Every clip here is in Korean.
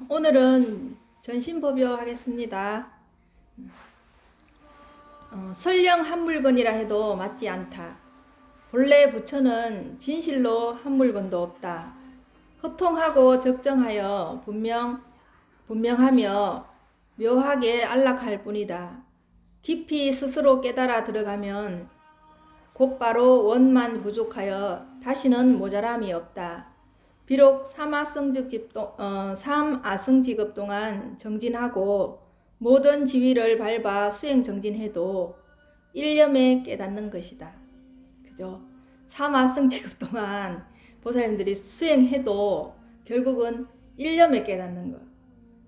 오늘은 전신법요 하겠습니다. 설령 한 물건이라 해도 맞지 않다. 본래 부처는 진실로 한 물건도 없다. 허통하고 적정하여 분명하며 묘하게 안락할 뿐이다. 깊이 스스로 깨달아 들어가면 곧바로 원만 부족하여 다시는 모자람이 없다. 비록 삼아성직급 동안 정진하고 모든 지위를 밟아 수행 정진해도 일념에 깨닫는 것이다. 그죠? 삼아성직급 동안 보살님들이 수행해도 결국은 일념에 깨닫는 거.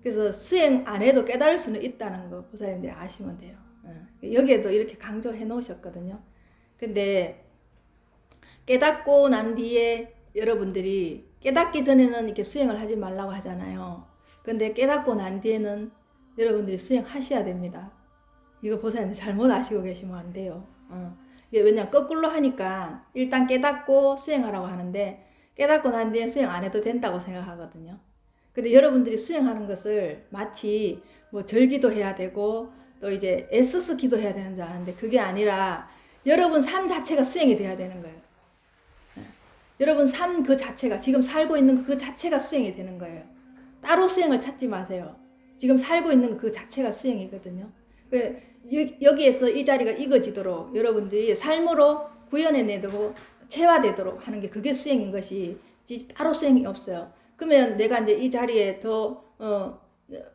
그래서 수행 안 해도 깨달을 수는 있다는 거 보살님들이 아시면 돼요. 여기에도 이렇게 강조해 놓으셨거든요. 근데 깨닫고 난 뒤에 여러분들이 깨닫기 전에는 이렇게 수행을 하지 말라고 하잖아요. 근데 깨닫고 난 뒤에는 여러분들이 수행하셔야 됩니다. 이거 보살님 잘못 아시고 계시면 안 돼요. 이게 왜냐면 거꾸로 하니까 일단 깨닫고 수행하라고 하는데 깨닫고 난 뒤에 수행 안 해도 된다고 생각하거든요. 근데 여러분들이 수행하는 것을 마치 뭐 절기도 해야 되고 또 이제 애써서 기도해야 되는 줄 아는데 그게 아니라 여러분 삶 자체가 수행이 돼야 되는 거예요. 여러분 삶 그 자체가 지금 살고 있는 그 자체가 수행이 되는 거예요. 따로 수행을 찾지 마세요. 지금 살고 있는 그 자체가 수행이거든요. 여기에서 이 자리가 익어지도록 여러분들이 삶으로 구현해내고 체화되도록 하는 게 그게 수행인 것이 따로 수행이 없어요. 그러면 내가 이제 이 자리에 더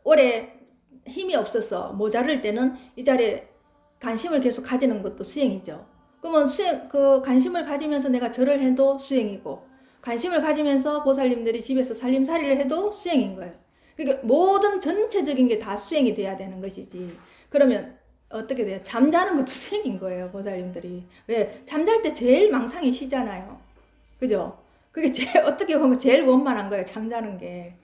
오래 힘이 없어서 모자랄 때는 이 자리에 관심을 계속 가지는 것도 수행이죠. 그러면 그 관심을 가지면서 내가 절을 해도 수행이고, 관심을 가지면서 보살님들이 집에서 살림살이를 해도 수행인 거예요. 그러니까 모든 전체적인 게 다 수행이 돼야 되는 것이지. 그러면 어떻게 돼요? 잠자는 것도 수행인 거예요, 보살님들이. 왜? 잠잘 때 제일 망상이 시잖아요. 그죠? 그게 어떻게 보면 제일 원만한 거예요, 잠자는 게.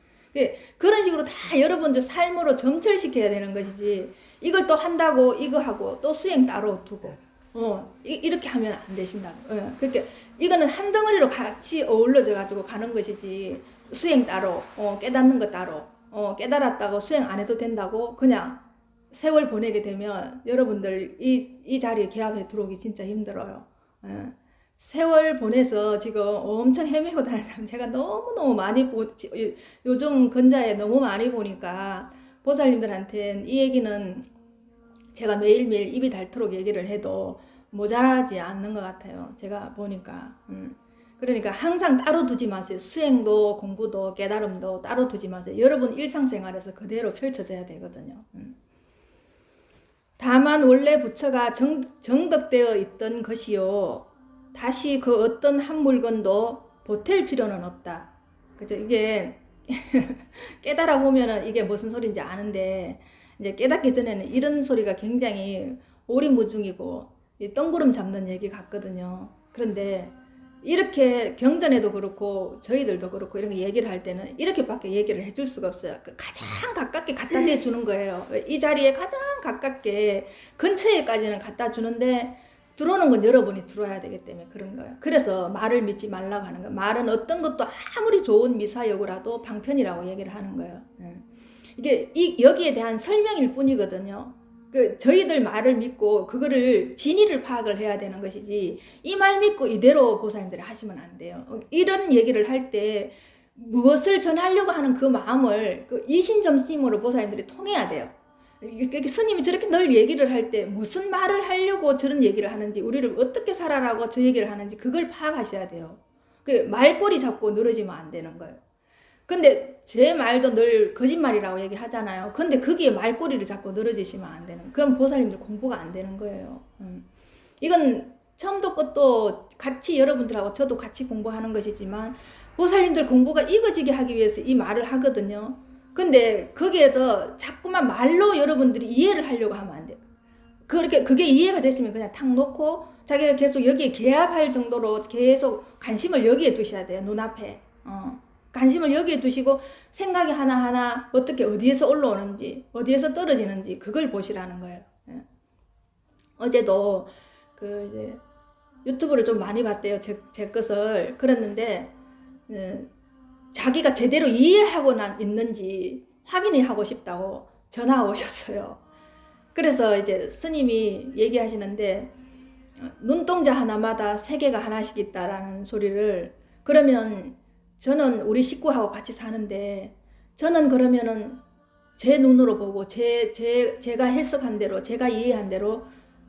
그런 식으로 다 여러분들 삶으로 점철시켜야 되는 것이지, 이걸 또 한다고 이거 하고 또 수행 따로 두고 이렇게 하면 안 되신다고. 그러니까 이거는 한 덩어리로 같이 어우러져 가지고 가는 것이지, 수행 따로 깨닫는 것 따로 깨달았다고 수행 안 해도 된다고 그냥 세월 보내게 되면 여러분들 이 자리에 개합해 들어오기 진짜 힘들어요. 세월 보내서 지금 엄청 헤매고 다니는 사람 제가 너무너무 많이 요즘 근자에 너무 많이 보니까 보살님들한테는 이 얘기는 제가 매일매일 입이 닳도록 얘기를 해도 모자라지 않는 것 같아요. 제가 보니까. 그러니까 항상 따로 두지 마세요. 수행도 공부도 깨달음도 따로 두지 마세요. 여러분 일상생활에서 그대로 펼쳐져야 되거든요. 다만 원래 부처가 정덕되어 있던 것이요, 다시 그 어떤 한 물건도 보탤 필요는 없다. 그죠? 이게 깨달아 보면은 이게 무슨 소리인지 아는데, 이제 깨닫기 전에는 이런 소리가 굉장히 오리무중이고 뜬구름 잡는 얘기 같거든요. 그런데 이렇게 경전에도 그렇고 저희들도 그렇고 이런 거 얘기를 할 때는 이렇게밖에 얘기를 해줄 수가 없어요. 가장 가깝게 갖다 대주는 거예요. 이 자리에 가장 가깝게 근처에까지는 갖다 주는데 들어오는 건 여러분이 들어야 되기 때문에 그런 거예요. 그래서 말을 믿지 말라고 하는 거예요. 말은 어떤 것도 아무리 좋은 미사여구라도 방편이라고 얘기를 하는 거예요. 이게 여기에 대한 설명일 뿐이거든요. 저희들 말을 믿고 그거를 진위를 파악을 해야 되는 것이지, 이 말 믿고 이대로 보살님들이 하시면 안 돼요. 이런 얘기를 할 때 무엇을 전하려고 하는 그 마음을 이신점심으로 보살님들이 통해야 돼요. 스님이 저렇게 늘 얘기를 할 때 무슨 말을 하려고 저런 얘기를 하는지, 우리를 어떻게 살아라고 저 얘기를 하는지 그걸 파악하셔야 돼요. 말꼬리 잡고 늘어지면 안 되는 거예요. 근데 제 말도 늘 거짓말이라고 얘기하잖아요. 근데 거기에 말꼬리를 잡고 늘어지시면 안 되는, 그럼 보살님들 공부가 안 되는 거예요. 이건 처음도 끝도 같이 여러분들하고 저도 같이 공부하는 것이지만 보살님들 공부가 익어지게 하기 위해서 이 말을 하거든요. 근데 거기에도 자꾸만 말로 여러분들이 이해를 하려고 하면 안 돼요. 그게 이해가 됐으면 그냥 탁 놓고 자기가 계속 여기에 개합할 정도로 계속 관심을 여기에 두셔야 돼요. 눈앞에. 관심을 여기에 두시고 생각이 하나하나 어떻게 어디에서 올라오는지 어디에서 떨어지는지 그걸 보시라는 거예요. 어제도 이제 유튜브를 좀 많이 봤대요. 제 것을. 그랬는데 자기가 제대로 이해하고 있는지 확인이 하고 싶다고 전화가 오셨어요. 그래서 이제 스님이 얘기하시는데 눈동자 하나마다 세계가 하나씩 있다라는 소리를, 그러면 저는 우리 식구하고 같이 사는데 저는 그러면은 제 눈으로 보고 제가 해석한 대로, 제가 이해한 대로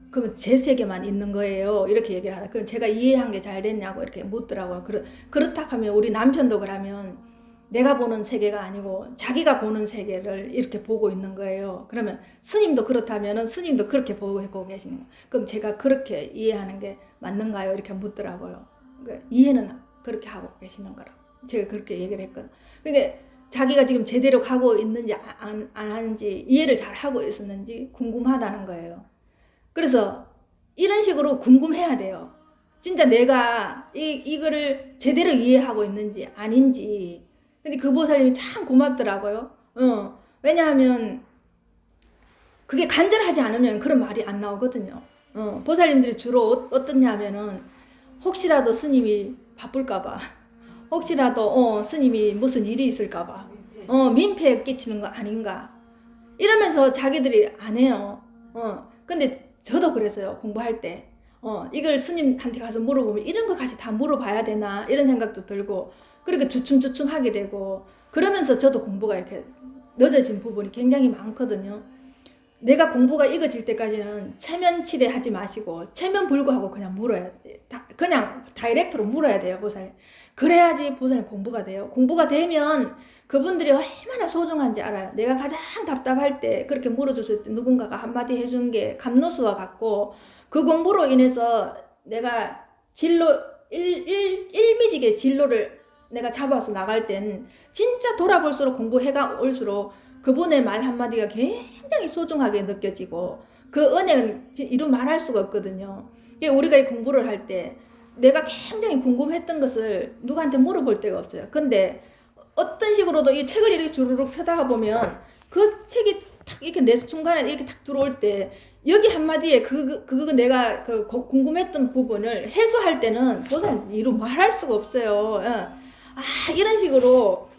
그러면 제 세계만 있는 거예요. 이렇게 얘기를 하다. 그럼 제가 이해한 게 잘 됐냐고 이렇게 묻더라고요. 그렇다 하면 우리 남편도 그러면 내가 보는 세계가 아니고 자기가 보는 세계를 이렇게 보고 있는 거예요. 그러면 스님도 그렇다면은 스님도 그렇게 보고 계시는 거예요. 그럼 제가 그렇게 이해하는 게 맞는가요? 이렇게 묻더라고요. 그러니까 이해는 그렇게 하고 계시는 거라고. 제가 그렇게 얘기를 했거든요. 그러니까 자기가 지금 제대로 가고 있는지 안 하는지, 이해를 잘 하고 있었는지 궁금하다는 거예요. 그래서 이런 식으로 궁금해야 돼요. 진짜 내가 이거를 제대로 이해하고 있는지 아닌지. 근데 그 보살님이 참 고맙더라고요. 왜냐하면 그게 간절하지 않으면 그런 말이 안 나오거든요. 보살님들이 주로 어떻냐면은 혹시라도 스님이 바쁠까봐, 혹시라도 스님이 무슨 일이 있을까봐, 민폐 끼치는 거 아닌가 이러면서 자기들이 안 해요. 근데 저도 그랬어요. 공부할 때 이걸 스님한테 가서 물어보면 이런 것까지 다 물어봐야 되나 이런 생각도 들고, 그렇게 주춤주춤 하게 되고, 그러면서 저도 공부가 이렇게 늦어진 부분이 굉장히 많거든요. 내가 공부가 익어질 때까지는 체면치레 하지 마시고 체면불구하고 그냥 물어야 돼. 그냥 다이렉트로 물어야 돼요, 보살님. 그래야지 보살님 공부가 돼요. 공부가 되면 그분들이 얼마나 소중한지 알아요. 내가 가장 답답할 때 그렇게 물어줬을 때 누군가가 한마디 해준 게 감노수와 같고, 그 공부로 인해서 내가 일미지게 진로를 내가 잡아서 나갈 땐 진짜 돌아볼수록 공부해가 올수록 그분의 말 한마디가 굉장히 소중하게 느껴지고, 그 은혜는 이루 말할 수가 없거든요. 우리가 공부를 할 때 내가 굉장히 궁금했던 것을 누구한테 물어볼 데가 없어요. 근데 어떤 식으로도 이 책을 이렇게 주르륵 펴다가 보면 그 책이 탁 이렇게 내 순간에 이렇게 탁 들어올 때 여기 한마디에 그거 내가 궁금했던 부분을 해소할 때는 보살 이루 말할 수가 없어요. 이런 식으로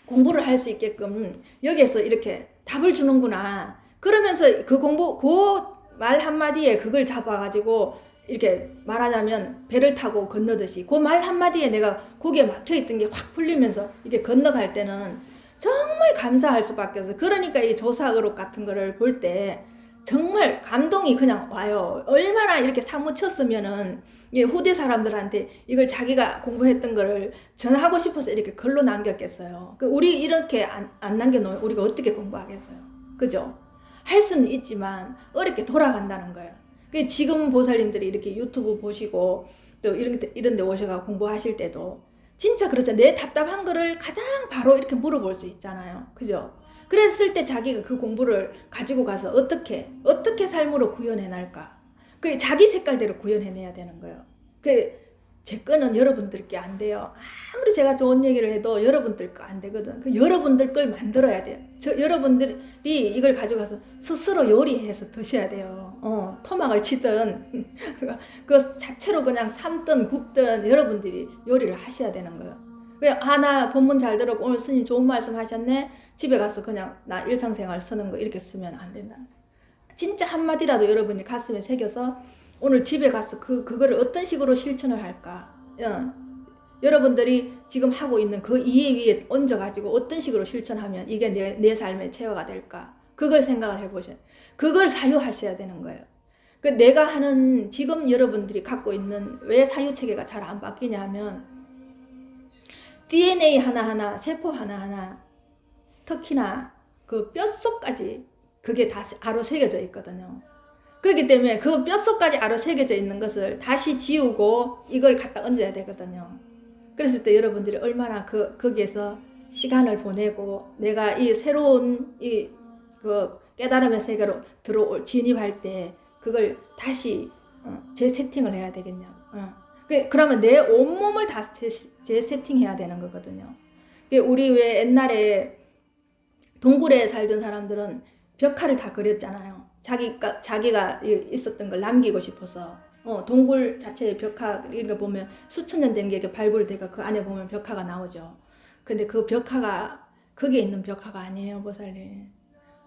공부를 할 수 있게끔 여기에서 이렇게 답을 주는구나. 그러면서 그 말 한마디에 그걸 잡아가지고 이렇게 말하자면 배를 타고 건너듯이 그 말 한마디에 내가 거기에 막혀있던 게 확 풀리면서 이렇게 건너갈 때는 정말 감사할 수밖에 없어요. 그러니까 이 조사의록 같은 거를 볼 때 정말 감동이 그냥 와요. 얼마나 이렇게 사무쳤으면은 후대 사람들한테 이걸 자기가 공부했던 거를 전하고 싶어서 이렇게 글로 남겼겠어요. 우리 이렇게 안 남겨놓으면 우리가 어떻게 공부하겠어요? 그죠? 할 수는 있지만 어렵게 돌아간다는 거예요. 지금 보살님들이 이렇게 유튜브 보시고 또 이런 데 오셔가 공부하실 때도 진짜 그렇죠. 내 답답한 거를 가장 바로 이렇게 물어볼 수 있잖아요. 그죠? 그랬을 때 자기가 그 공부를 가지고 가서 어떻게 삶으로 구현해낼까? 그래 자기 색깔대로 구현해내야 되는 거예요. 제 거는 여러분들께 안 돼요. 아무리 제가 좋은 얘기를 해도 여러분들 거 안 되거든. 여러분들 걸 만들어야 돼요. 여러분들이 이걸 가져가서 스스로 요리해서 드셔야 돼요. 토막을 치든 그 자체로 그냥 삶든 굽든 여러분들이 요리를 하셔야 되는 거예요. 나 본문 잘 들었고 오늘 스님 좋은 말씀 하셨네. 집에 가서 그냥 나 일상생활 쓰는 거 이렇게 쓰면 안 된다. 진짜 한마디라도 여러분이 가슴에 새겨서 오늘 집에 가서 그거를 어떤 식으로 실천을 할까? 여러분들이 지금 하고 있는 그 이해 위에 얹어가지고 어떤 식으로 실천하면 이게 내 삶의 체화가 될까? 그걸 생각을 해보셔야 돼요. 그걸 사유하셔야 되는 거예요. 내가 하는 지금 여러분들이 갖고 있는 왜 사유체계가 잘 안 바뀌냐 하면 DNA 하나하나, 세포 하나하나, 특히나 그 뼛속까지 그게 다 아로 새겨져 있거든요. 그렇기 때문에 그 뼛속까지 아로 새겨져 있는 것을 다시 지우고 이걸 갖다 얹어야 되거든요. 그랬을 때 여러분들이 얼마나 거기에서 시간을 보내고 내가 이 새로운 그 깨달음의 세계로 진입할 때 그걸 다시 재세팅을 해야 되겠냐. 그러면 내 온몸을 다 재세팅해야 되는 거거든요. 우리 왜 옛날에 동굴에 살던 사람들은 벽화를 다 그렸잖아요. 자기가 있었던 걸 남기고 싶어서. 동굴 자체의 벽화, 이런 거 보면 수천 년 된 게 발굴되고 그 안에 보면 벽화가 나오죠. 근데 그 벽화가 거기에 있는 벽화가 아니에요, 보살님.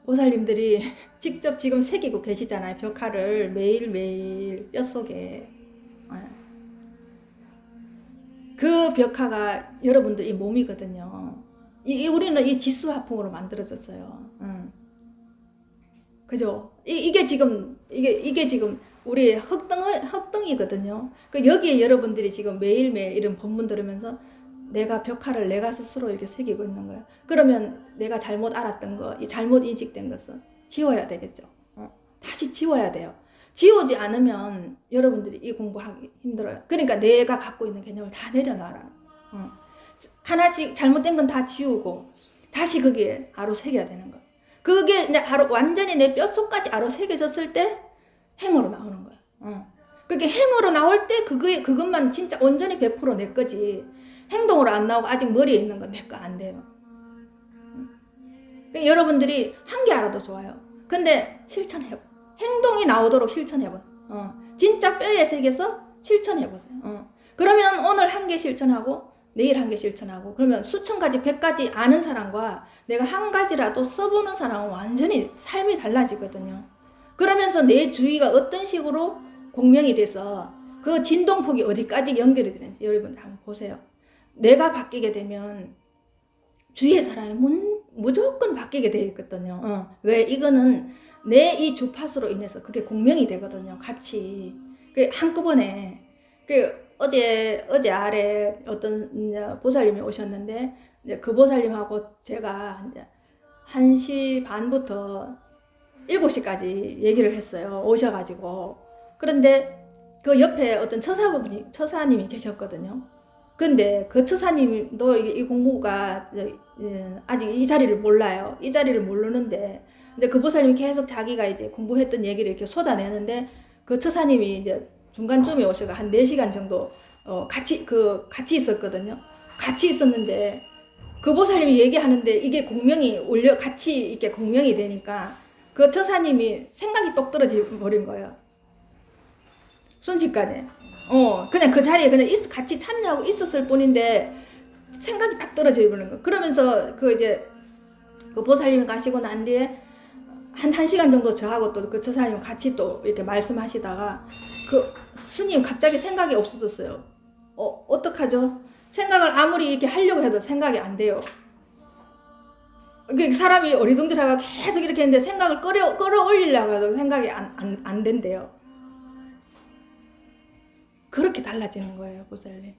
보살님들이 직접 지금 새기고 계시잖아요, 벽화를 매일매일 뼛속에. 그 벽화가 여러분들 이 몸이거든요. 우리는 이 지수화풍으로 만들어졌어요. 그죠? 이게 지금 우리 흑덩이거든요. 그 여기에 여러분들이 지금 매일매일 이런 법문 들으면서 내가 벽화를 내가 스스로 이렇게 새기고 있는 거예요. 그러면 내가 잘못 알았던 거, 이 잘못 인식된 것은 지워야 되겠죠. 다시 지워야 돼요. 지우지 않으면 여러분들이 이 공부하기 힘들어요. 그러니까 내가 갖고 있는 개념을 다 내려놔라. 하나씩 잘못된 건 다 지우고 다시 거기에 아로 새겨야 되는 거예요. 그게 이제 완전히 내 뼛속까지 아로 새겨졌을 때 행으로 나오는 거예요. 그게 행으로 나올 때 그것만 진짜 온전히 100% 내 거지. 행동으로 안 나오고 아직 머리에 있는 건 내 거 안 돼요. 그러니까 여러분들이 한 개 알아도 좋아요. 근데 실천해봐. 행동이 나오도록 실천해봐. 진짜 뼈에 새겨서 실천해보세요. 그러면 오늘 한 개 실천하고 내일 한 개 실천하고 그러면 수천 가지 100가지 아는 사람과 내가 한 가지라도 써보는 사람은 완전히 삶이 달라지거든요. 그러면서 내 주위가 어떤 식으로 공명이 돼서 그 진동폭이 어디까지 연결이 되는지 여러분들 한번 보세요. 내가 바뀌게 되면 주위의 사람이 무조건 바뀌게 되어 있거든요. 왜? 이거는 내 이 주파수로 인해서 그게 공명이 되거든요. 같이. 한꺼번에. 어제 아래 어떤 보살님이 오셨는데, 이제 그 보살님하고 제가 이제 1시 반부터 7시까지 얘기를 했어요. 오셔가지고. 그런데 그 옆에 어떤 처사님이 계셨거든요. 근데 그 처사님도 이 공부가 아직 이 자리를 몰라요. 이 자리를 모르는데, 근데 그 보살님이 계속 자기가 이제 공부했던 얘기를 이렇게 쏟아내는데, 그 처사님이 이제 중간쯤에 오셔가 한 4시간 정도 같이 있었거든요. 같이 있었는데 그 보살님이 얘기하는데 이게 공명이 같이 이렇게 공명이 되니까 그 처사님이 생각이 똑 떨어져 버린 거예요. 순식간에. 그냥 그 자리에 그냥 같이 참여하고 있었을 뿐인데 생각이 딱 떨어져 버린 거예요. 그러면서 그 보살님이 가시고 난 뒤에 한 1시간 정도 저하고 또 그 처사님 같이 또 이렇게 말씀하시다가 그 스님 갑자기 생각이 없어졌어요. 어떡하죠? 생각을 아무리 이렇게 하려고 해도 생각이 안 돼요. 사람이 어리둥절하고 계속 이렇게 했는데 생각을 끌어올리려고 해도 생각이 안 된대요. 그렇게 달라지는 거예요, 보살님.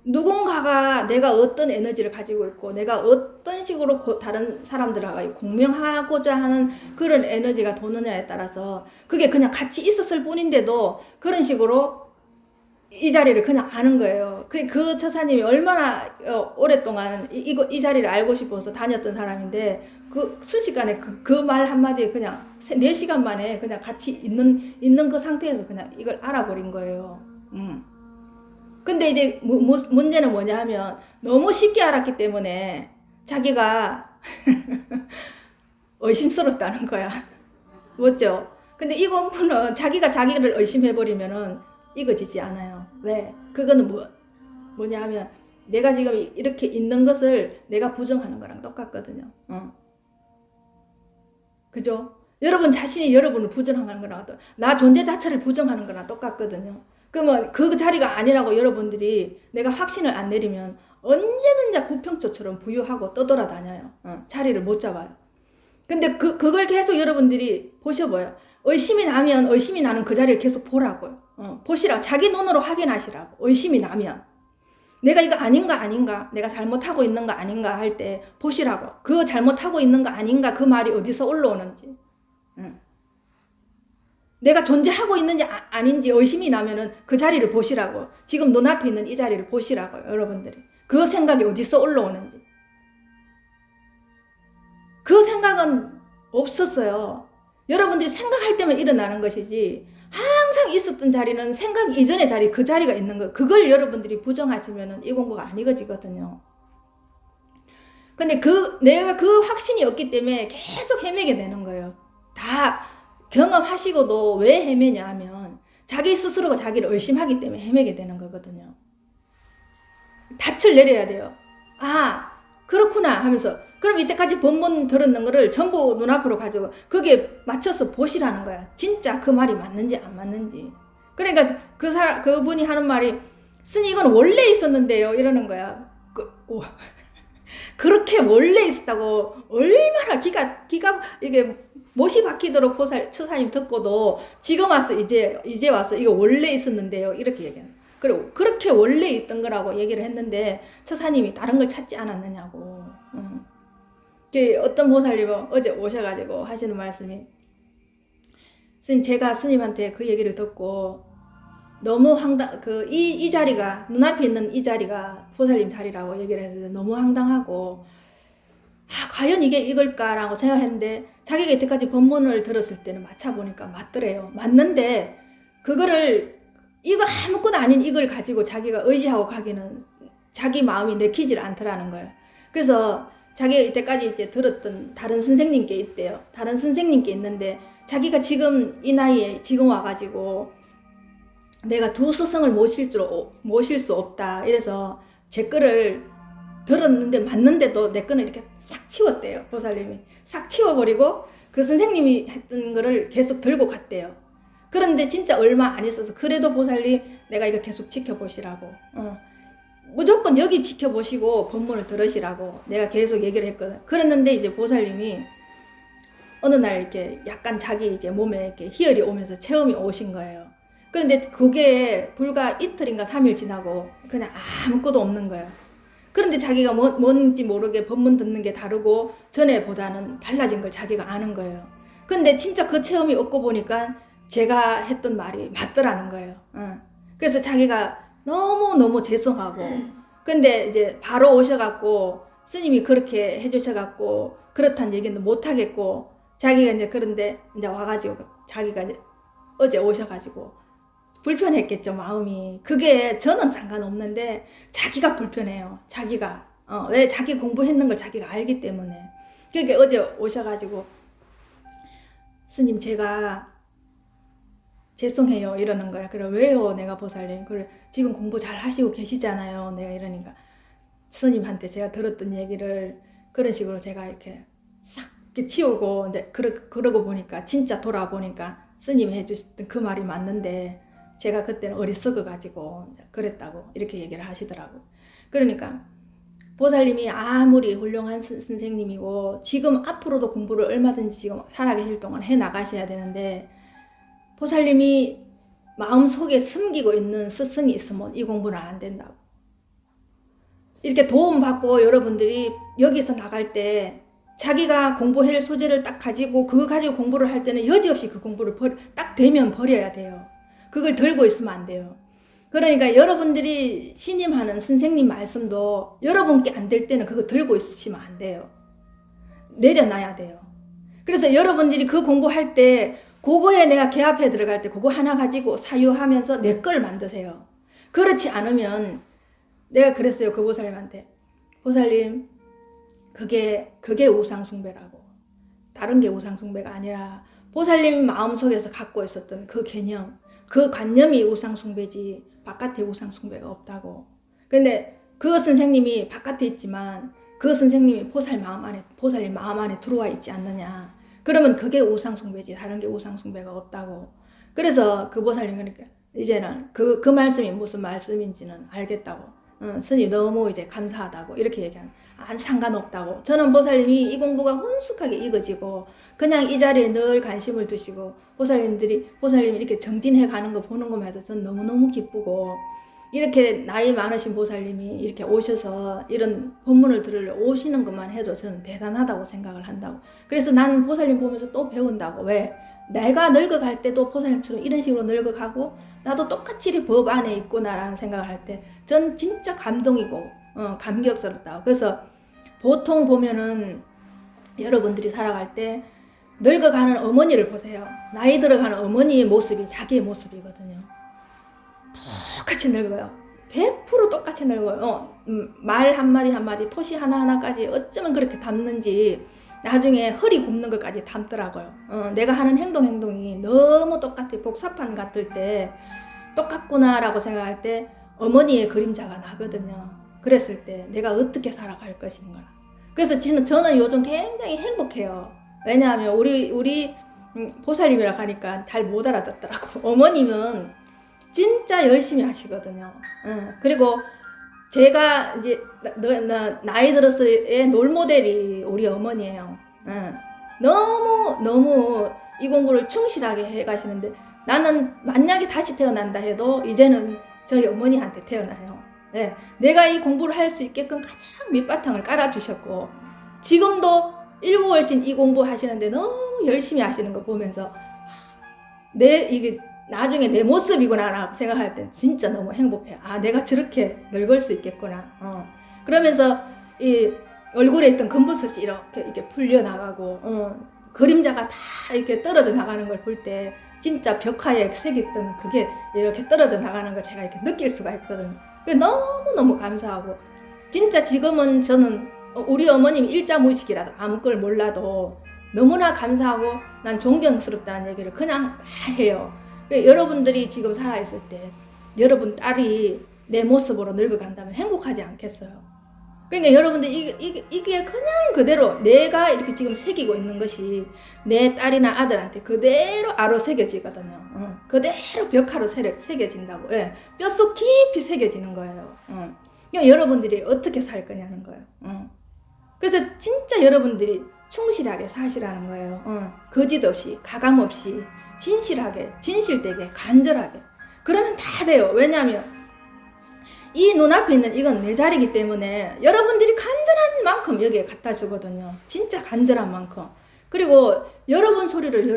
누군가가 내가 어떤 에너지를 가지고 있고 내가 어떤 식으로 다른 사람들하고 공명하고자 하는 그런 에너지가 도느냐에 따라서 그게 그냥 같이 있었을 뿐인데도 그런 식으로 이 자리를 그냥 아는 거예요. 그 처사님이 얼마나 오랫동안 이 자리를 알고 싶어서 다녔던 사람인데 그 순식간에 그 말 한마디에 그냥 4시간 만에 그냥 같이 있는 그 상태에서 그냥 이걸 알아버린 거예요. 근데 이제 문제는 뭐냐 하면 너무 쉽게 알았기 때문에 자기가 의심스럽다는 거야. 맞죠? 근데 이 공부는 자기가 자기를 의심해버리면은 이거지지 않아요. 왜? 그거는 뭐냐 하면 내가 지금 이렇게 있는 것을 내가 부정하는 거랑 똑같거든요. 그죠? 여러분 자신이 여러분을 부정하는 거랑 나 존재 자체를 부정하는 거랑 똑같거든요. 그러면 그 자리가 아니라고 여러분들이 내가 확신을 안 내리면 언제든지 부평초처럼 부유하고 떠돌아다녀요. 자리를 못 잡아요. 근데 그걸 계속 여러분들이 보셔봐요. 의심이 나는 그 자리를 계속 보라고요. 보시라고. 자기 눈으로 확인하시라고. 의심이 나면. 내가 이거 아닌가, 내가 잘못하고 있는 거 아닌가 할 때 보시라고. 그 잘못하고 있는 거 아닌가 그 말이 어디서 올라오는지. 내가 존재하고 있는지 아닌지 의심이 나면은 그 자리를 보시라고. 지금 눈앞에 있는 이 자리를 보시라고요, 여러분들이. 그 생각이 어디서 올라오는지. 그 생각은 없었어요. 여러분들이 생각할 때만 일어나는 것이지 항상 있었던 자리는 생각 이전의 자리, 그 자리가 있는 거예요. 그걸 여러분들이 부정하시면은 이 공부가 안 이거지거든요. 근데 내가 그 확신이 없기 때문에 계속 헤매게 되는 거예요. 다 경험하시고도 왜 헤매냐 하면 자기 스스로가 자기를 의심하기 때문에 헤매게 되는 거거든요. 닻을 내려야 돼요. 그렇구나 하면서 그럼 이때까지 본문 들었는 거를 전부 눈앞으로 가지고 거기에 맞춰서 보시라는 거야. 진짜 그 말이 맞는지 안 맞는지. 그러니까 그분이 하는 말이 스님 이건 원래 있었는데요 이러는 거야. 그렇게 원래 있었다고 얼마나 기가 이게 못이 박히도록 처사님 듣고도 지금 와서 이제 와서 이거 원래 있었는데요 이렇게 얘기하는. 그리고 그렇게 원래 있던 거라고 얘기를 했는데 처사님이 다른 걸 찾지 않았느냐고. 어떤 보살님은 어제 오셔가지고 하시는 말씀이 스님 제가 스님한테 그 얘기를 듣고 너무 이 자리가 눈앞에 있는 이 자리가 보살님 자리라고 얘기를 했는데 너무 황당하고 과연 이게 이걸까라고 생각했는데 자기가 이때까지 법문을 들었을 때는 맞춰보니까 맞더래요. 맞는데 그거를 이거 아무것도 아닌 이걸 가지고 자기가 의지하고 가기는 자기 마음이 내키질 않더라는 거예요. 그래서 자기가 이때까지 이제 들었던 다른 선생님께 있대요. 다른 선생님께 있는데 자기가 지금 이 나이에 지금 와가지고 내가 두 스승을 모실 수 없다. 이래서 제 거를 들었는데 맞는데도 내 거는 이렇게 싹 치웠대요. 보살님이 싹 치워버리고 그 선생님이 했던 거를 계속 들고 갔대요. 그런데 진짜 얼마 안 있어서 그래도 보살님 내가 이거 계속 지켜보시라고 무조건 여기 지켜보시고 법문을 들으시라고 내가 계속 얘기를 했거든. 그랬는데 이제 보살님이 어느 날 이렇게 약간 자기 이제 몸에 이렇게 희열이 오면서 체험이 오신 거예요. 그런데 그게 불과 이틀인가 3일 지나고 그냥 아무것도 없는 거예요. 그런데 자기가 뭔지 모르게 법문 듣는 게 다르고 전에보다는 달라진 걸 자기가 아는 거예요. 근데 진짜 그 체험이 없고 보니까 제가 했던 말이 맞더라는 거예요. 그래서 자기가 너무 죄송하고 근데 이제 바로 오셔갖고 스님이 그렇게 해주셔갖고 그렇다는 얘기는 못하겠고 자기가 이제 그런데 이제 와가지고 자기가 이제 어제 오셔가지고 불편했겠죠 마음이. 그게 저는 상관없는데 자기가 불편해요. 자기가 왜 자기 공부했는 걸 자기가 알기 때문에. 그러니까 어제 오셔가지고 스님 제가 죄송해요 이러는 거야. 그래 왜요 내가 보살님. 그래 지금 공부 잘 하시고 계시잖아요. 내가 이러니까 스님한테 제가 들었던 얘기를 그런 식으로 제가 이렇게 싹 이렇게 치우고 이제 그러고 보니까 진짜 돌아보니까 스님이 해주셨던 그 말이 맞는데 제가 그때는 어리석어 가지고 그랬다고 이렇게 얘기를 하시더라고. 그러니까 보살님이 아무리 훌륭한 선생님이고 지금 앞으로도 공부를 얼마든지 지금 살아계실 동안 해 나가셔야 되는데 보살님이 마음속에 숨기고 있는 스승이 있으면 이 공부는 안 된다고. 이렇게 도움받고 여러분들이 여기서 나갈 때 자기가 공부할 소재를 딱 가지고 그거 가지고 공부를 할 때는 여지없이 그 공부를 딱 되면 버려야 돼요. 그걸 들고 있으면 안 돼요. 그러니까 여러분들이 신임하는 선생님 말씀도 여러분께 안 될 때는 그거 들고 있으시면 안 돼요. 내려놔야 돼요. 그래서 여러분들이 그 공부할 때 그거에 내가 개합해 들어갈 때 그거 하나 가지고 사유하면서 내 걸 만드세요. 그렇지 않으면 내가 그랬어요. 그 보살님한테. 보살님 그게 우상숭배라고. 다른 게 우상숭배가 아니라 보살님 마음속에서 갖고 있었던 그 개념 그 관념이 우상숭배지 바깥에 우상숭배가 없다고. 근데 그 선생님이 바깥에 있지만 그 선생님이 보살님 마음 안에 들어와 있지 않느냐. 그러면 그게 우상숭배지 다른 게 우상숭배가 없다고. 그래서 그 보살님 그러니까 이제는 그 말씀이 무슨 말씀인지는 알겠다고. 스님 너무 이제 감사하다고 이렇게 얘기하는. 상관없다고. 저는 보살님이 이 공부가 혼숙하게 익어지고 그냥 이 자리에 늘 관심을 두시고 보살님이 이렇게 정진해 가는 거 보는 것만 해도 전 너무너무 기쁘고 이렇게 나이 많으신 보살님이 이렇게 오셔서 이런 법문을 들으러 오시는 것만 해도 저는 대단하다고 생각을 한다고. 그래서 나는 보살님 보면서 또 배운다고. 왜? 내가 늙어갈 때도 보살님처럼 이런 식으로 늙어가고 나도 똑같이 법 안에 있구나라는 생각을 할 때 전 진짜 감동이고 감격스럽다고. 그래서 보통 보면은 여러분들이 살아갈 때 늙어가는 어머니를 보세요. 나이 들어가는 어머니의 모습이 자기의 모습이거든요. 똑같이 늙어요. 100% 똑같이 늙어요. 말 한마디 한마디 토시 하나하나까지 어쩌면 그렇게 담는지 나중에 허리 굽는 것까지 담더라고요. 내가 하는 행동이 너무 똑같아 복사판 같을 때 똑같구나라고 생각할 때 어머니의 그림자가 나거든요. 그랬을 때 내가 어떻게 살아갈 것인가. 그래서 저는 요즘 굉장히 행복해요. 왜냐하면 우리 보살님이라고 하니까 잘 못 알아듣더라고. 어머님은 진짜 열심히 하시거든요. 그리고 제가 이제 나이 들어서의 롤모델이 우리 어머니예요. 너무 이 공부를 충실하게 해가시는데, 나는 만약에 다시 태어난다 해도 이제는 저희 어머니한테 태어나요. 네, 내가 이 공부를 할 수 있게끔 가장 밑바탕을 깔아주셨고, 지금도 7월신 이 공부 하시는데 너무 열심히 하시는 거 보면서 이게 나중에 내 모습이구나 생각할 땐 진짜 너무 행복해. 아, 내가 저렇게 늙을 수 있겠구나. 그러면서 이 얼굴에 있던 금버섯이 이렇게 풀려나가고, 그림자가 다 이렇게 떨어져 나가는 걸 볼 때 진짜 벽화에 새겼던 그게 이렇게 떨어져 나가는 걸 제가 이렇게 느낄 수가 있거든요. 너무너무 감사하고, 진짜 지금은 저는 우리 어머님 일자무식이라도 아무 걸 몰라도 너무나 감사하고 난 존경스럽다는 얘기를 그냥 다 해요. 여러분들이 지금 살아있을 때 여러분 딸이 내 모습으로 늙어간다면 행복하지 않겠어요? 그러니까 여러분들 이게 그냥 그대로 내가 이렇게 지금 새기고 있는 것이 내 딸이나 아들한테 그대로 아로 새겨지거든요. 그대로 벽화로 새겨진다고. 예. 뼛속 깊이 새겨지는 거예요. 그러니까 여러분들이 어떻게 살 거냐는 거예요. 그래서 진짜 여러분들이 충실하게 사시라는 거예요. 거짓 없이, 가감 없이, 진실하게, 진실되게, 간절하게. 그러면 다 돼요. 왜냐하면 이 눈앞에 있는 이건 내 자리이기 때문에 여러분들이 간절한 만큼 여기에 갖다 주거든요. 진짜 간절한 만큼. 그리고 여러분 소리를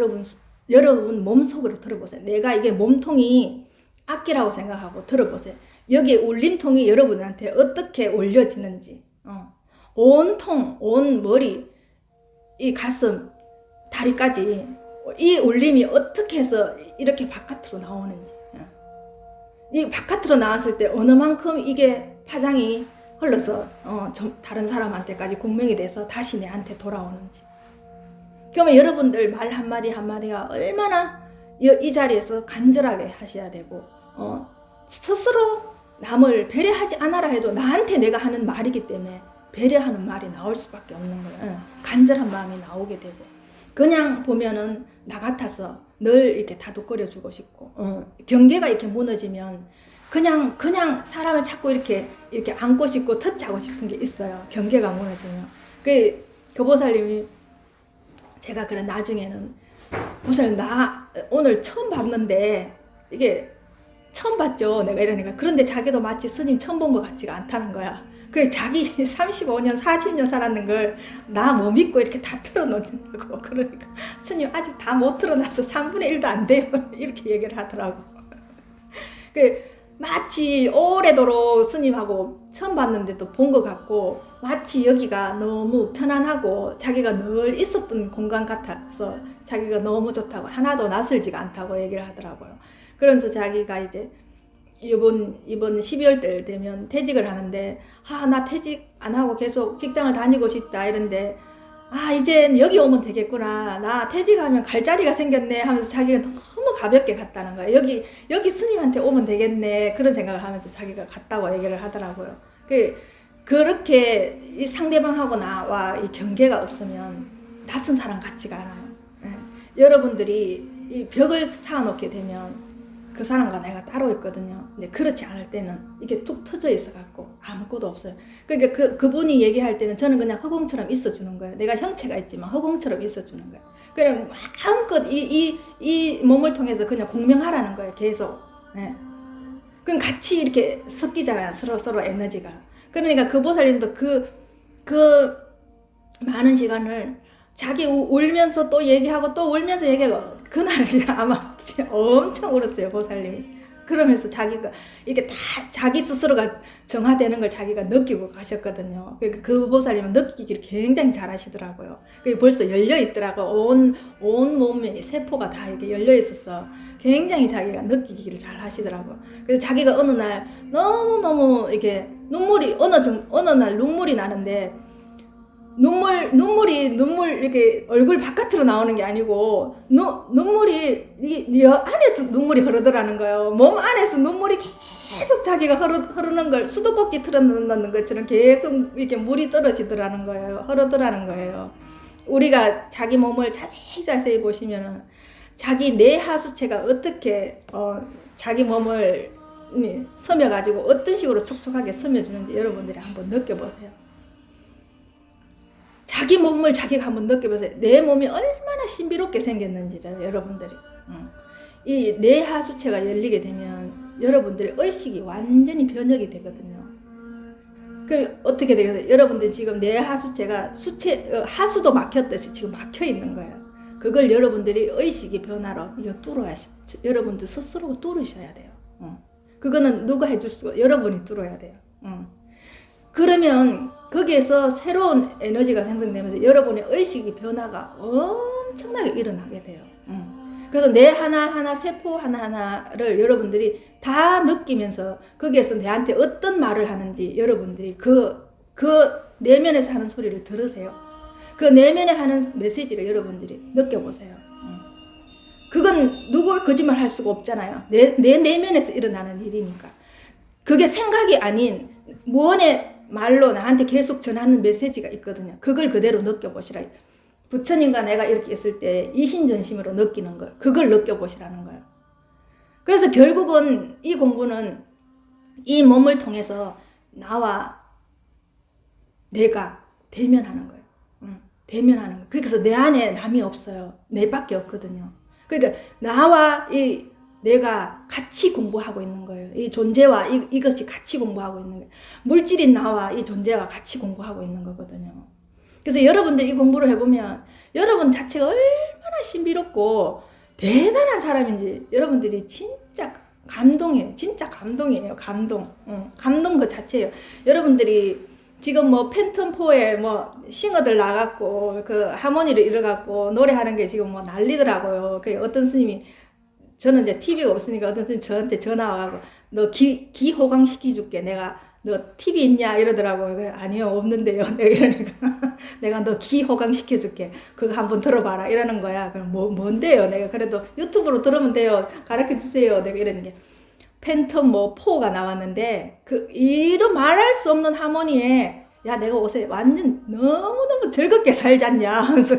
여러분 몸속으로 들어보세요. 내가 이게 몸통이 악기라고 생각하고 들어보세요. 여기에 울림통이 여러분한테 어떻게 올려지는지. 온 머리, 이 가슴, 다리까지 이 울림이 어떻게 해서 이렇게 바깥으로 나오는지. 이 바깥으로 나왔을 때 어느 만큼 이게 파장이 흘러서 다른 사람한테까지 공명이 돼서 다시 내한테 돌아오는지. 그러면 여러분들 말 한마디 한마디가 얼마나 이 자리에서 간절하게 하셔야 되고, 스스로 남을 배려하지 않아라 해도 나한테 내가 하는 말이기 때문에 배려하는 말이 나올 수밖에 없는 거예요. 간절한 마음이 나오게 되고, 그냥 보면은 나 같아서 늘 이렇게 다독거려 주고 싶고, 경계가 이렇게 무너지면 그냥 사람을 자꾸 이렇게 안고 싶고 터치하고 싶은 게 있어요. 경계가 무너지면. 그 보살님이 제가 그래 나중에는 보살님 나 오늘 처음 봤는데 이게 처음 봤죠. 내가 이러니까. 그런데 자기도 마치 스님 처음 본 것 같지가 않다는 거야. 그 자기 35년 40년 살았는 걸 나 뭐 믿고 이렇게 다 틀어놓는다고. 그러니까 스님 아직 다 못 틀어놔서 3분의 1도 안 돼요. 이렇게 얘기를 하더라고. 마치 오래도록 스님하고 처음 봤는데도 본 것 같고, 마치 여기가 너무 편안하고 자기가 늘 있었던 공간 같아서 자기가 너무 좋다고, 하나도 낯설지가 않다고 얘기를 하더라고요. 그러면서 자기가 이제 이번 12월 때 되면 퇴직을 하는데, 나 퇴직 안 하고 계속 직장을 다니고 싶다 이런데, 이젠 여기 오면 되겠구나, 나 퇴직하면 갈 자리가 생겼네 하면서 자기가 너무 가볍게 갔다는 거예요. 여기 스님한테 오면 되겠네, 그런 생각을 하면서 자기가 갔다고 얘기를 하더라고요. 그렇게 이 상대방하고 나와 이 경계가 없으면 낯선 사람 같지가 않아요. 여러분들이 이 벽을 쌓아놓게 되면 그 사람과 내가 따로 있거든요. 근데 그렇지 않을 때는 이게 툭 터져 있어갖고 아무것도 없어요. 그러니까 그분이 얘기할 때는 저는 그냥 허공처럼 있어주는 거예요. 내가 형체가 있지만 허공처럼 있어주는 거예요. 그냥 마음껏 이 몸을 통해서 그냥 공명하라는 거예요. 계속. 그럼 같이 이렇게 섞이잖아요. 서로 에너지가. 그러니까 그 보살님도 그 많은 시간을 자기 울면서 또 얘기하고 또 울면서 얘기하고, 그날 아마 엄청 울었어요, 보살님이. 그러면서 자기가 이렇게 다 자기 스스로가 정화되는 걸 자기가 느끼고 가셨거든요. 그 보살님은 느끼기를 굉장히 잘 하시더라고요. 벌써 열려 있더라고. 온 몸에 세포가 다 이렇게 열려 있어서 굉장히 자기가 느끼기를 잘 하시더라고요. 그래서 자기가 어느 날 너무너무 이렇게 어느 날 눈물이 나는데, 눈물 이렇게 얼굴 바깥으로 나오는 게 아니고 눈물이 이 안에서 눈물이 흐르더라는 거예요. 몸 안에서 눈물이 계속 자기가 흐르는 걸 수도꼭지 틀어놓는 것처럼 계속 이렇게 물이 떨어지더라는 거예요. 흐르더라는 거예요. 우리가 자기 몸을 자세히 보시면은 자기 내 하수체가 어떻게 자기 몸을 섬여가지고 어떤 식으로 촉촉하게 섬여주는지 여러분들이 한번 느껴보세요. 자기 몸을 자기가 한번 느껴보세요. 내 몸이 얼마나 신비롭게 생겼는지를 여러분들이. 이 내 하수체가 열리게 되면 여러분들의 의식이 완전히 변혁이 되거든요. 그럼 어떻게 되겠어요? 여러분들 지금 내 하수체가 하수도 막혔듯이 지금 막혀 있는 거예요. 그걸 여러분들이 의식이 변화로 이거 여러분들 스스로 뚫으셔야 돼요. 그거는 누가 해줄 수가, 여러분이 뚫어야 돼요. 그러면 거기에서 새로운 에너지가 생성되면서 여러분의 의식이 변화가 엄청나게 일어나게 돼요. 그래서 내 하나하나 세포 하나하나를 여러분들이 다 느끼면서 거기에서 내한테 어떤 말을 하는지 여러분들이 그 내면에서 하는 소리를 들으세요. 그 내면에 하는 메시지를 여러분들이 느껴보세요. 그건 누구가 거짓말 할 수가 없잖아요. 내 내면에서 일어나는 일이니까. 그게 생각이 아닌 무언의 말로 나한테 계속 전하는 메시지가 있거든요. 그걸 그대로 느껴보시라. 부처님과 내가 이렇게 있을 때 이신전심으로 느끼는 걸, 그걸 느껴보시라는 거예요. 그래서 결국은 이 공부는 이 몸을 통해서 나와 내가 대면하는 거예요. 대면하는 거예요. 그래서 내 안에 남이 없어요. 내밖에 없거든요. 그러니까 나와 내가 같이 공부하고 있는 거예요. 이 존재와 이것이 같이 공부하고 있는 거예요. 물질인 나와 이 존재와 같이 공부하고 있는 거거든요. 그래서 여러분들이 이 공부를 해보면 여러분 자체가 얼마나 신비롭고 대단한 사람인지 여러분들이 진짜 감동이에요. 진짜 감동이에요. 감동. 감동 그 자체예요. 여러분들이 지금 뭐 팬텀4에 뭐 싱어들 나갔고 그 하모니를 잃어갖고 노래하는 게 지금 뭐 난리더라고요. 그 어떤 스님이, 저는 이제 TV가 없으니까 어떤 스님이 저한테 전화 와가지고 너 기 호강시켜줄게. 내가 너 TV 있냐 이러더라고요. 아니요 없는데요. 내가 이러니까 내가 너 기 호강시켜줄게. 그거 한번 들어봐라 이러는 거야. 그럼 뭔데요? 내가 그래도 유튜브로 들으면 돼요. 가르쳐주세요. 내가 이러는 게 팬텀 뭐 4가 나왔는데 이런 말할 수 없는 하모니에 야 내가 옷에 완전 너무너무 즐겁게 살잖냐 하면서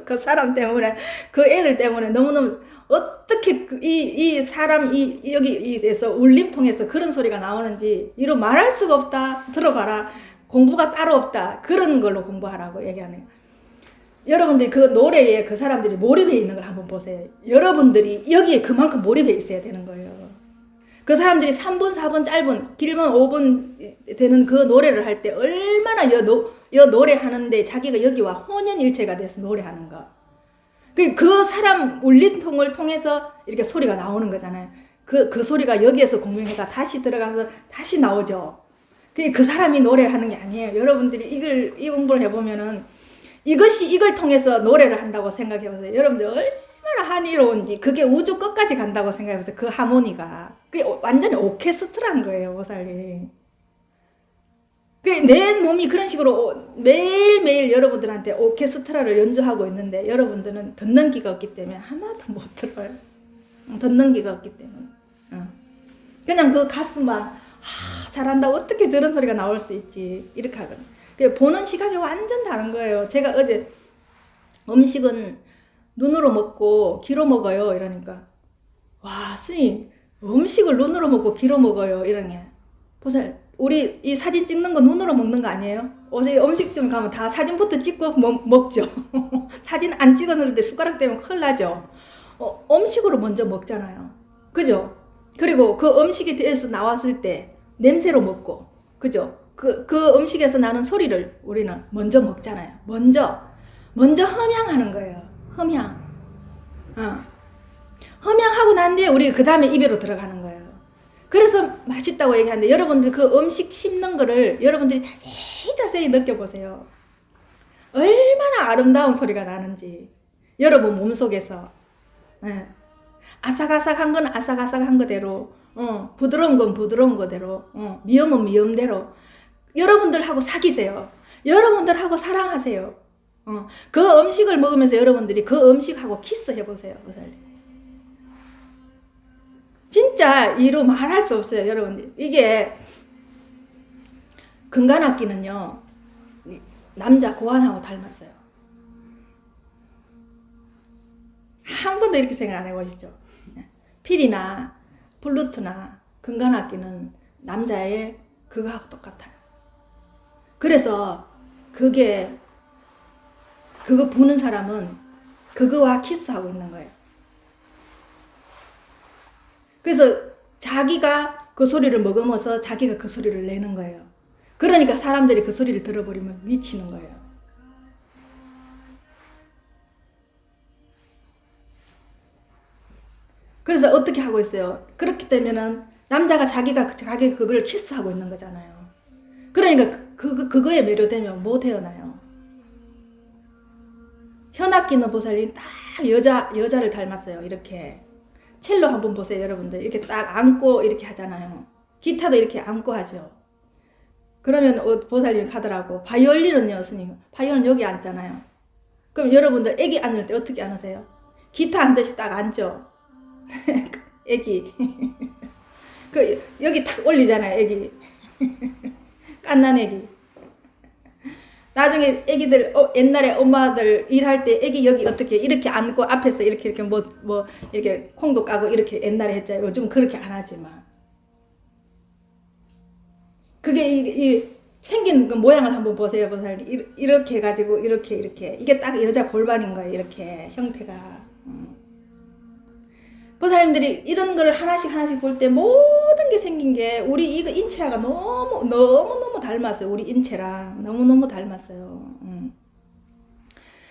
그 사람 때문에 그 애들 때문에 너무너무 어떻게 이 사람 여기에서 울림통해서 그런 소리가 나오는지 이런 말할 수가 없다. 들어봐라. 공부가 따로 없다. 그런 걸로 공부하라고 얘기하네요. 여러분들이 그 노래에 그 사람들이 몰입해 있는 걸 한번 보세요. 여러분들이 여기에 그만큼 몰입해 있어야 되는 거예요. 그 사람들이 3분, 4분 짧은, 길면 5분 되는 그 노래를 할 때 얼마나 노래하는데 자기가 여기와 혼연일체가 돼서 노래하는가. 그 사람 울림통을 통해서 이렇게 소리가 나오는 거잖아요. 그 소리가 여기에서 공명해가 다시 들어가서 다시 나오죠. 그 사람이 노래하는 게 아니에요. 여러분들이 이 공부를 해보면은 이걸 통해서 노래를 한다고 생각해보세요. 여러분들 얼마나 한이로운지, 그게 우주 끝까지 간다고 생각해보세요. 그 하모니가. 그게 완전히 오케스트라인 거예요, 오살리. 내 몸이 그런 식으로 매일매일 여러분들한테 오케스트라를 연주하고 있는데 여러분들은 듣는 귀가 없기 때문에 하나도 못 들어요. 듣는 귀가 없기 때문에. 그냥 그 가수만 잘한다. 어떻게 저런 소리가 나올 수 있지. 이렇게 하거든요. 보는 시각이 완전 다른 거예요. 제가 어제 음식은 눈으로 먹고 귀로 먹어요. 이러니까 와 스님 음식을 눈으로 먹고 귀로 먹어요. 이러냐. 보세요. 우리 이 사진 찍는 거 눈으로 먹는 거 아니에요? 어제 음식점 가면 다 사진부터 찍고 먹죠. 사진 안 찍었는데 숟가락 때문에 큰일 나죠. 음식으로 먼저 먹잖아요. 그죠? 그리고 그 음식이 돼서 나왔을 때 냄새로 먹고, 그죠? 그 음식에서 나는 소리를 우리는 먼저 먹잖아요. 먼저 험향하는 거예요. 험향. 험향하고 난 뒤에 우리 그 다음에 입에로 들어가는 거예요. 그래서 맛있다고 얘기하는데 여러분들 그 음식 씹는 거를 여러분들이 자세히 느껴보세요. 얼마나 아름다운 소리가 나는지 여러분 몸속에서. 아삭아삭한 건 아삭아삭한 거대로, 부드러운 건 부드러운 거대로, 미움은 미움대로 여러분들하고 사귀세요. 여러분들하고 사랑하세요. 그 음식을 먹으면서 여러분들이 그 음식하고 키스 해보세요. 진짜 이루 말할 수 없어요, 여러분. 이게 금관악기는요, 남자 고환하고 닮았어요. 한 번도 이렇게 생각 안 해보시죠? 필이나 플루트나 금관악기는 남자의 그거하고 똑같아요. 그래서 그거 부는 사람은 그거와 키스하고 있는 거예요. 그래서 자기가 그 소리를 머금어서 자기가 그 소리를 내는 거예요. 그러니까 사람들이 그 소리를 들어버리면 미치는 거예요. 그래서 어떻게 하고 있어요? 그렇기 때문에는 남자가 자기가 그걸 키스하고 있는 거잖아요. 그러니까 그거에 매료되면 못 헤어나요. 현악기는 보살님 딱 여자를 닮았어요. 이렇게. 첼로 한번 보세요, 여러분들. 이렇게 딱 안고 이렇게 하잖아요. 기타도 이렇게 안고 하죠. 그러면 보살님이 가더라고. 바이올린은요, 스님. 바이올린 여기 앉잖아요. 그럼 여러분들 애기 앉을 때 어떻게 앉으세요? 기타 앉듯이 딱 앉죠. 애기. 여기 탁 올리잖아요, 애기. 깐난 애기. 나중에 애기들, 옛날에 엄마들 일할 때 애기 여기 어떻게 이렇게 앉고 앞에서 이렇게 이렇게 콩도 까고 이렇게 옛날에 했잖아요. 요즘 그렇게 안 하지만. 그게 생긴 그 모양을 한번 보세요, 보살님. 이렇게 해가지고 이렇게. 이게 딱 여자 골반인 거예요, 이렇게 형태가. 보살님들이 이런 걸 하나씩 볼 때 모든 게 생긴 게 우리 이거 인체가 너무 닮았어요. 우리 인체랑 너무 닮았어요.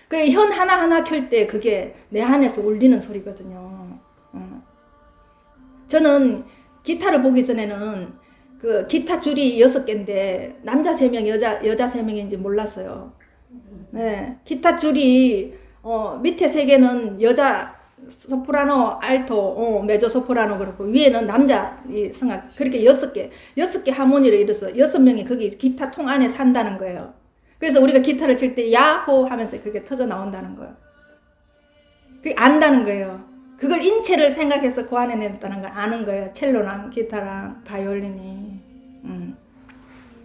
그 현 하나 켤 때 그게 내 안에서 울리는 소리거든요. 저는 기타를 보기 전에는 그 기타 줄이 6개인데 남자 3명, 여자 3명인지 몰랐어요. 네, 기타 줄이 밑에 3개는 여자 소프라노, 알토, 메조 소프라노 그렇고 위에는 남자 이 성악 그렇게 6개 하모니를 이뤄서 6명이 거기 기타 통 안에 산다는 거예요. 그래서 우리가 기타를 칠 때 야호 하면서 그게 터져 나온다는 거예요. 그게 안다는 거예요. 그걸 인체를 생각해서 고안해냈다는 걸 아는 거예요. 첼로랑 기타랑 바이올린이.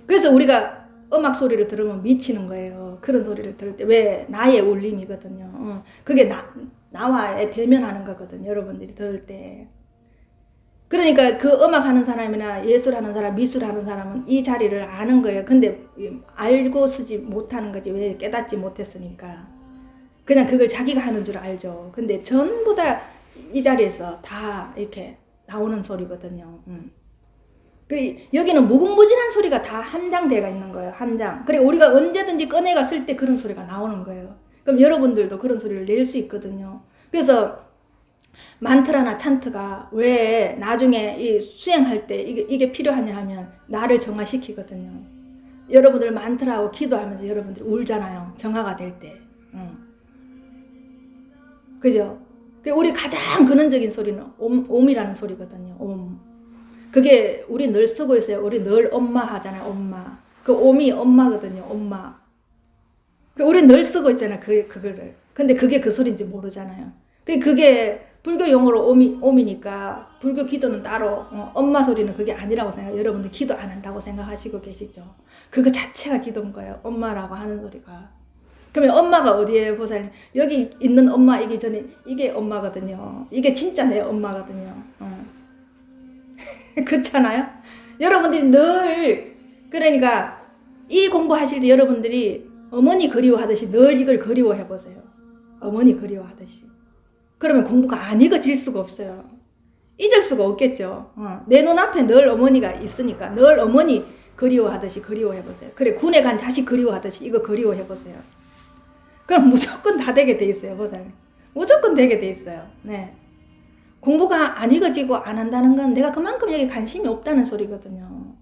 그래서 우리가 음악 소리를 들으면 미치는 거예요. 그런 소리를 들을 때 왜 나의 울림이거든요. 그게 나와의 대면하는 거거든요. 여러분들이 들을 때. 그러니까 그 음악 하는 사람이나 예술하는 사람, 미술하는 사람은 이 자리를 아는 거예요. 근데 알고 쓰지 못하는 거지. 왜 깨닫지 못했으니까. 그냥 그걸 자기가 하는 줄 알죠. 근데 전부 다 이 자리에서 다 이렇게 나오는 소리거든요. 여기는 무궁무진한 소리가 다 함장되어 있는 거예요. 함장. 그리고 우리가 언제든지 꺼내가 쓸 때 그런 소리가 나오는 거예요. 그럼 여러분들도 그런 소리를 낼 수 있거든요. 그래서 만트라나 찬트가 왜 나중에 이 수행할 때 이게 필요하냐 하면 나를 정화시키거든요. 여러분들 만트라하고 기도하면서 여러분들이 울잖아요. 정화가 될 때. 그죠? 우리 가장 근원적인 소리는 옴이라는 소리거든요. 옴. 그게 우리 늘 쓰고 있어요. 우리 늘 엄마 하잖아요. 엄마. 그 옴이 엄마거든요. 엄마. 우리 늘 쓰고 있잖아요. 그거를. 근데 그게 그 소리인지 모르잖아요. 그게 불교 용어로 옴이니까 불교 기도는 따로 엄마 소리는 그게 아니라고 생각해요. 여러분들 기도 안 한다고 생각하시고 계시죠. 그거 자체가 기도인 거예요. 엄마라고 하는 소리가. 그러면 엄마가 어디에 보살님? 여기 있는 엄마이기 전에 이게 엄마거든요. 이게 진짜 내 엄마거든요. 그렇잖아요? 여러분들이 늘 그러니까 이 공부하실 때 여러분들이 어머니 그리워하듯이 늘 이걸 그리워해 보세요. 어머니 그리워하듯이. 그러면 공부가 안 익어질 수가 없어요. 잊을 수가 없겠죠. 내 눈앞에 늘 어머니가 있으니까 늘 어머니 그리워하듯이 그리워해 보세요. 그래 군에 간 자식 그리워하듯이 이거 그리워해 보세요. 그럼 무조건 다 되게 돼 있어요. 보살님. 무조건 되게 돼 있어요. 네. 공부가 안 익어지고 안 한다는 건 내가 그만큼 여기 관심이 없다는 소리거든요.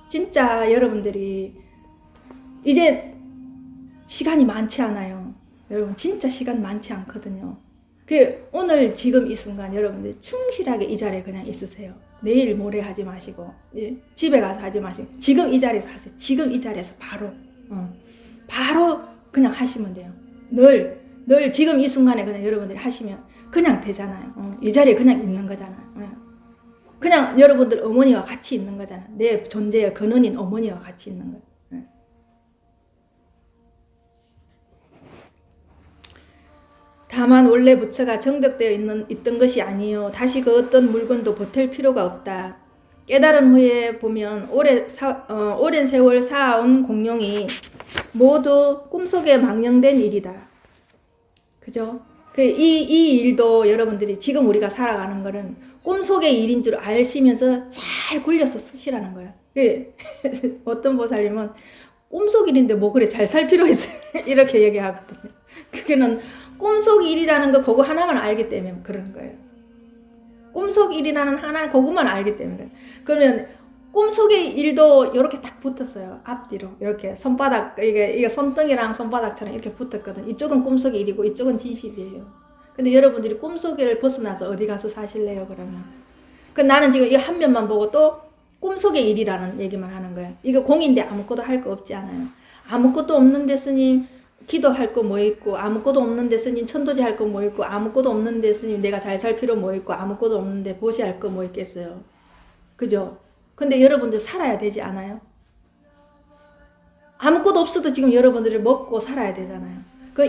진짜 여러분들이 이제 시간이 많지 않아요. 여러분 진짜 시간 많지 않거든요. 오늘 지금 이 순간 여러분들 충실하게 이 자리에 그냥 있으세요. 내일 모레 하지 마시고 집에 가서 하지 마시고 지금 이 자리에서 하세요. 지금 이 자리에서 바로 그냥 하시면 돼요. 늘 지금 이 순간에 그냥 여러분들이 하시면 그냥 되잖아요. 이 자리에 그냥 있는 거잖아요. 그냥 여러분들 어머니와 같이 있는 거잖아요. 내 존재의 근원인 어머니와 같이 있는 거예요. 다만 원래 부처가 정득되어 있던 것이 아니요 다시 그 어떤 물건도 보탤 필요가 없다. 깨달은 후에 보면 오랜 세월 쌓아온 공룡이 모두 꿈속에 망령된 일이다. 그죠? 이 일도 여러분들이 지금 우리가 살아가는 거는 꿈속의 일인 줄 아시면서 잘 굴려서 쓰시라는 거야. 어떤 보살님은 꿈속 일인데 뭐 그래 잘 살 필요 있어 이렇게 얘기하거든요. 그게는 꿈속 일이라는 거 그거 하나만 알기 때문에 그런 거예요. 꿈속 일이라는 하나 그것만 알기 때문에. 그러면 꿈속의 일도 이렇게 딱 붙었어요. 앞뒤로 이렇게 손바닥 이게 손등이랑 손바닥처럼 이렇게 붙었거든. 이쪽은 꿈속의 일이고 이쪽은 진실이에요. 근데 여러분들이 꿈속을 벗어나서 어디 가서 사실래요 그러면? 나는 지금 이 한 면만 보고 또 꿈속의 일이라는 얘기만 하는 거예요. 이거 공인데 아무것도 할 거 없지 않아요. 아무것도 없는데 스님 기도할 거 뭐 있고, 아무것도 없는데 스님 천도제 할 거 뭐 있고, 아무것도 없는데 스님 내가 잘 살 필요 뭐 있고, 아무것도 없는데 보시할 거 뭐 있겠어요. 그죠? 근데 여러분들 살아야 되지 않아요? 아무것도 없어도 지금 여러분들이 먹고 살아야 되잖아요.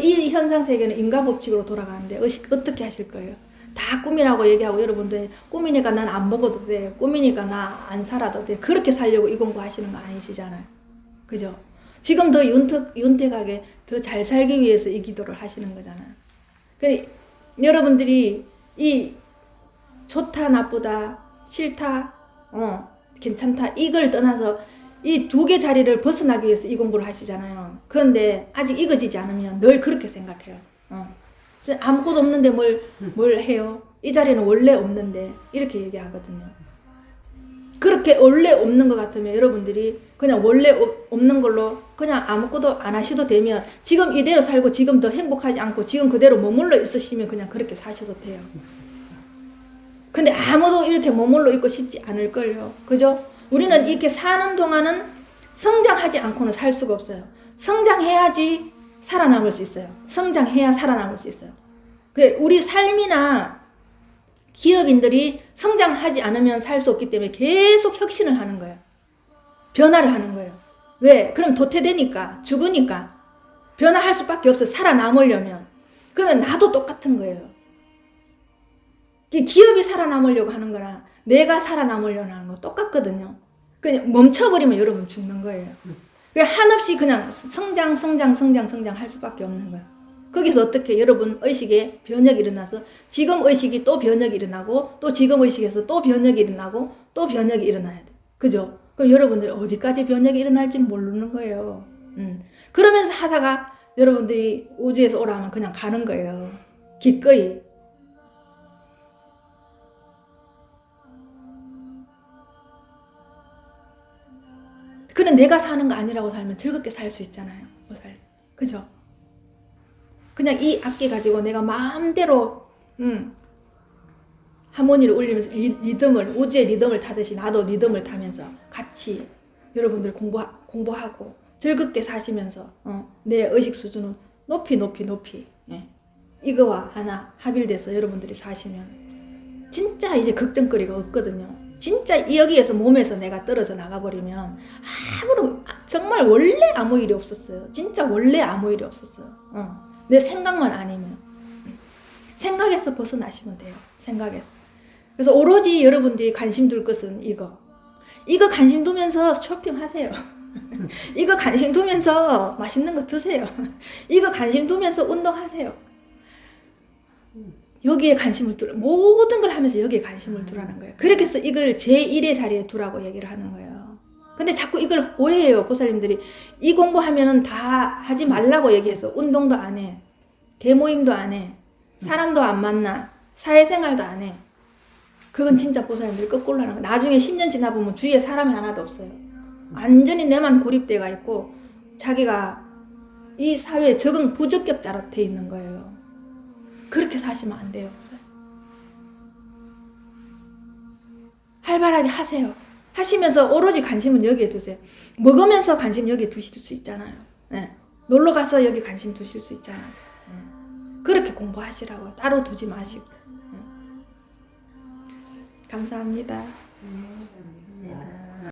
이 현상세계는 인과법칙으로 돌아가는데 어떻게 하실 거예요? 다 꿈이라고 얘기하고 여러분들 꿈이니까 난 안 먹어도 돼. 꿈이니까 나 안 살아도 돼. 그렇게 살려고 이 공부하시는 거 아니시잖아요. 그죠? 지금 더 윤택하게 더 잘 살기 위해서 이 기도를 하시는 거잖아요. 여러분들이 이 좋다 나쁘다 싫다 괜찮다 이걸 떠나서 이 두 개 자리를 벗어나기 위해서 이 공부를 하시잖아요. 그런데 아직 익어지지 않으면 늘 그렇게 생각해요. 아무것도 없는데 뭘 해요? 이 자리는 원래 없는데 이렇게 얘기하거든요. 그렇게 원래 없는 것 같으면 여러분들이 그냥 원래 없는 걸로 그냥 아무것도 안 하셔도 되면 지금 이대로 살고 지금 더 행복하지 않고 지금 그대로 머물러 있으시면 그냥 그렇게 사셔도 돼요. 근데 아무도 이렇게 머물러 있고 싶지 않을걸요. 그죠? 우리는 이렇게 사는 동안은 성장하지 않고는 살 수가 없어요. 성장해야지 살아남을 수 있어요. 성장해야 살아남을 수 있어요. 우리 삶이나 기업인들이 성장하지 않으면 살 수 없기 때문에 계속 혁신을 하는 거예요. 변화를 하는 거예요. 왜? 그럼 도태되니까, 죽으니까. 변화할 수밖에 없어요. 살아남으려면. 그러면 나도 똑같은 거예요. 기업이 살아남으려고 하는 거랑 내가 살아남으려고 하는 거 똑같거든요. 그냥 멈춰버리면 여러분 죽는 거예요. 한없이 그냥 성장 할 수밖에 없는 거예요. 거기서 어떻게 여러분 의식에 변혁이 일어나서 지금 의식이 또 변혁이 일어나고 또 지금 의식에서 또 변혁이 일어나고 또 변혁이 일어나야 돼. 그죠? 그럼 여러분들이 어디까지 변혁이 일어날지 모르는 거예요. 그러면서 하다가 여러분들이 우주에서 오라면 그냥 가는 거예요. 기꺼이. 그는 내가 사는 거 아니라고 살면 즐겁게 살 수 있잖아요. 그죠? 그냥 이 악기 가지고 내가 마음대로 하모니를 울리면서 리듬을 우주의 리듬을 타듯이 나도 리듬을 타면서 같이 여러분들 공부하고 즐겁게 사시면서 내 의식 수준은 높이 이거와 하나 합일돼서 여러분들이 사시면 진짜 이제 걱정거리가 없거든요. 진짜 여기에서 몸에서 내가 떨어져 나가버리면 정말 원래 아무 일이 없었어요. 진짜 원래 아무 일이 없었어요. 내 생각만 아니면 생각에서 벗어나시면 돼요. 생각에서. 그래서 오로지 여러분들이 관심 둘 것은 이거 관심 두면서 쇼핑하세요. 이거 관심 두면서 맛있는 거 드세요. 이거 관심 두면서 운동하세요. 여기에 관심을 두라. 모든 걸 하면서 여기에 관심을 두라는 거예요. 그렇게 해서 이걸 제1의 자리에 두라고 얘기를 하는 거예요. 근데 자꾸 이걸 오해해요. 보살님들이 이 공부하면은 다 하지 말라고 얘기해서 운동도 안 해. 대모임도 안 해. 사람도 안 만나. 사회생활도 안 해. 그건 진짜 보살님들이 거꾸로 하는 거예요. 나중에 10년 지나보면 주위에 사람이 하나도 없어요. 완전히 내만 고립돼가 있고 자기가 이 사회에 적응 부적격자로 돼 있는 거예요. 그렇게 사시면 안 돼요. 활발하게 하세요. 하시면서 오로지 관심은 여기에 두세요. 먹으면서 관심 여기에 두실 수 있잖아요. 네. 놀러 가서 여기 관심 두실 수 있잖아요. 그렇게 공부하시라고 따로 두지 마시고. 감사합니다.